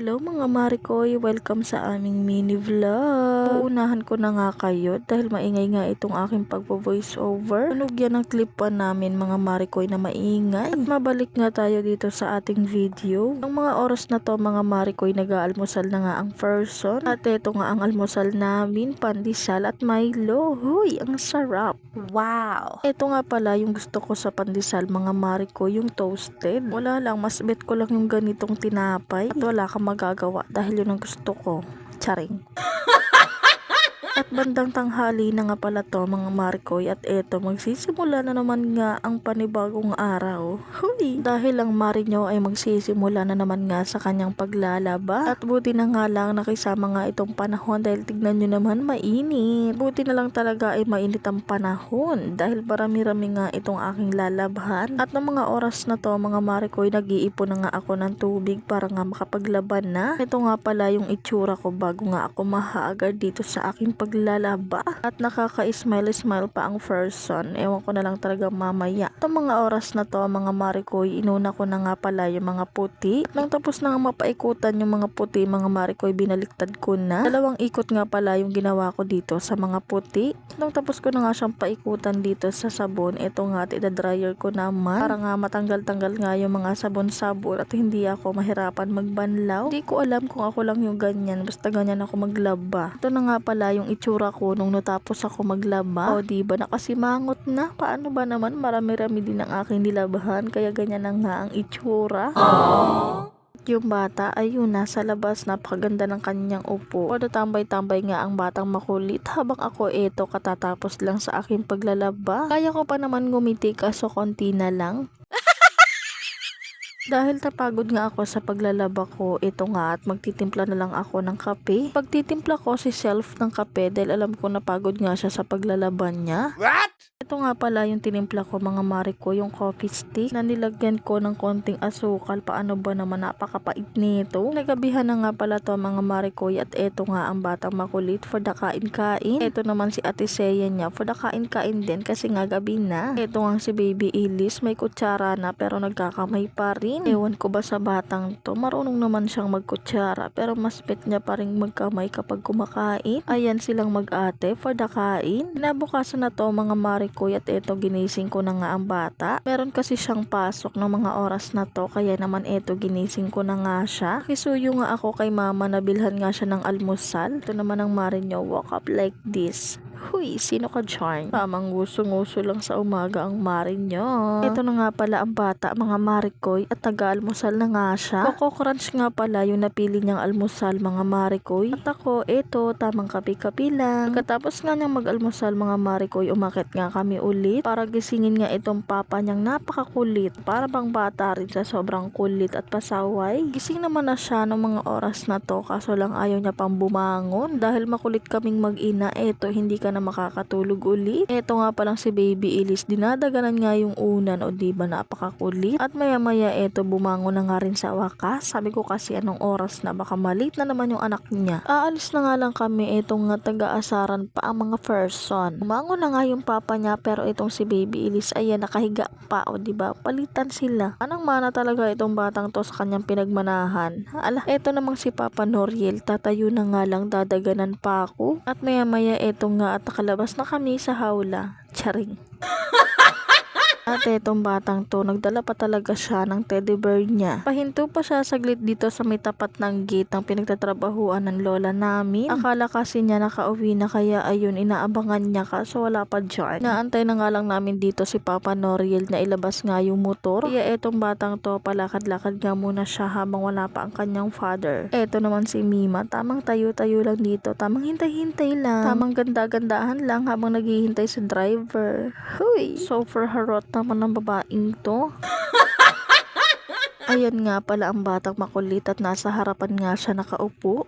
Hello mga Marikoy, welcome sa aming mini vlog. Uunahan ko na nga kayo dahil maingay nga itong aking pagpo-voice over. Tunog yan ang clip pa namin mga Marikoy na maingay. At mabalik nga tayo dito sa ating video. Ang mga oras na to mga Marikoy, nag-aalmusal na nga ang person. At eto nga ang almusal namin, pandesal at Milo. Huy, ang sarap. Wow! Ito nga pala yung gusto ko sa pandesal mga Marikoy, yung toasted. Wala lang, mas bet ko lang yung ganitong tinapay. At wala kang magagawa dahil yun ang gusto ko. Charing. At bandang tanghali na nga pala to mga Marikoy, at eto magsisimula na naman nga ang panibagong araw. Huy! Dahil ang Marinyo ay magsisimula na naman nga sa kanyang paglalaba. At buti na nga lang nakisama nga itong panahon dahil tignan nyo naman mainit. Buti na lang talaga ay mainit ang panahon dahil marami-rami nga itong aking lalabhan. At ng mga oras na to mga Marikoy, nag-iipon na nga ako ng tubig para nga makapaglaban na. Ito nga pala yung itsura ko bago nga ako mahaagad dito sa aking paglalaba. At nakaka-smile pa ang person. Ewan ko na lang talaga mamaya. Itong mga oras na to mga Marikoy, inuna ko na nga pala yung mga puti. Nang tapos na nga mapaikutan yung mga puti mga Marikoy, binaliktad ko na. Dalawang ikot nga pala yung ginawa ko dito sa mga puti. Nang tapos ko na nga siyang paikutan dito sa sabon, ito nga at ida-dryer ko naman para nga matanggal-tanggal nga yung mga sabon-sabon at hindi ako mahirapan magbanlaw. Hindi ko alam kung ako lang yung ganyan, basta ganyan ako maglaba. Ito na nga pala yung itsura ko nung natapos ako maglaba. O diba, nakasimangot na. Paano ba naman, marami-rami din ang aking nilabahan kaya ganyan na nga ang itsura. Yung bata, ayun, nasa labas, napakaganda ng kanyang upo. Pwede tambay-tambay nga ang batang makulit habang ako eto katatapos lang sa aking paglalaba. Kaya ko pa naman ngumiti kaso konti na lang. Dahil napagod nga ako sa paglalaba ko, ito nga at magtitimpla na lang ako ng kape. Pagtitimpla ko si Self ng kape dahil alam ko napagod nga siya sa paglalaban niya. What? Ito nga pala yung tinimpla ko mga Mariko, yung coffee stick na nilagyan ko ng konting asukal. Paano ba naman, napakapait nito. Nagabihan na nga pala to mga Mariko, at eto nga ang batang makulit for the kain-kain. Ito naman si Ate Seya niya for the kain-kain din kasi nga gabi na. Ito nga si Baby Elise, may kutsara na pero nagkakamay pa rin. Ewan ko ba sa batang to, marunong naman siyang magkutsara pero mas bet niya pa rin magkamay kapag kumakain. Ayan silang mag-ate for the kain. Kinabukasan na to mga Mariko, at eto ginising ko na nga ang bata. Meron kasi siyang pasok ng mga oras na to kaya naman eto ginising ko na nga siya. Kisuyo nga ako kay mama, nabilhan nga siya ng almusal. Ito naman ang Marinyo, woke up like this. Huy, sino ka dyan? Tamang nguso-nguso lang sa umaga ang Marinyo. Ito na nga pala ang bata mga Marikoy, at taga-almusal na nga siya. Coco Crunch nga pala yung napili niyang almusal mga Marikoy. At ako, eto, tamang kape-kape lang. Pagkatapos nga niyang mag-almusal mga Marikoy, umakit nga kami ulit para gisingin nga itong papa niyang napakakulit. Para bang bata rin sa sobrang kulit at pasaway. Gising naman na siya ng mga oras na to kaso lang ayaw niya pang bumangon. Dahil makulit kaming mag-ina, eto, hindi ka na makakatulog ulit. Eto nga palang si Baby Elise, dinadaganan nga yung unan, o diba napakakulit. At maya-maya eto, bumangon na nga rin sa wakas. Sabi ko kasi anong oras na, baka malit na naman yung anak niya. Aalis na nga lang kami, etong nga taga-asaran pa ang mga person. Bumangon na nga yung papa niya pero itong si Baby Elise, ayan, nakahiga pa, o diba, palitan sila. Anong mana talaga itong batang to sa kanyang pinagmanahan. Ala, eto namang si Papa Noriel, tatayo na nga lang, dadaganan pa ako. At maya-maya eto nga at nakalabas na kami sa hawla. Charing. At etong batang to, nagdala pa talaga siya ng teddy bear niya. Pahinto pa siya saglit dito sa may tapat ng gate ng pinagtatrabahuan ng lola namin. Akala kasi niya nakauwi na kaya ayun, inaabangan niya kaso wala pa dyan. Naantay na nga lang namin dito si Papa Noriel na ilabas nga yung motor. Kaya etong batang to, palakad-lakad nga muna siya habang wala pa ang kanyang father. Eto naman si Mima, tamang tayo-tayo lang dito, tamang hintay-hintay lang, tamang ganda-gandahan lang habang naghihintay sa driver. Huy! So for harot naman ng babaeng to. Ayan nga pala ang batang makulit at nasa harapan nga siya nakaupo.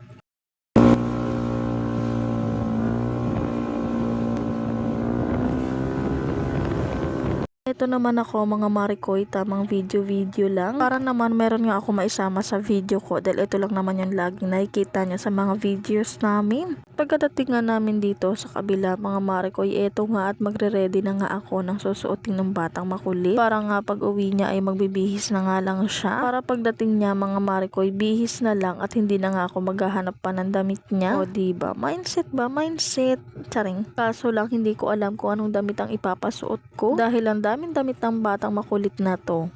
Ito naman ako mga Marikoy, tamang video lang. Para naman meron nga ako maisama sa video ko dahil ito lang naman yung laging nakikita nyo sa mga videos namin. Pagkadating nga namin dito sa kabila mga Marikoy, eto nga at magre-ready na nga ako ng susuotin ng batang makulit. Para nga pag uwi niya ay magbibihis na nga lang siya. Para pagdating niya mga Marikoy, bihis na lang at hindi na nga ako maghahanap pa ng damit niya. O diba? Mindset ba? Mindset. Charing. Kaso lang hindi ko alam kung anong damit ang ipapasuot ko dahil ang daming damit ng batang makulit na to.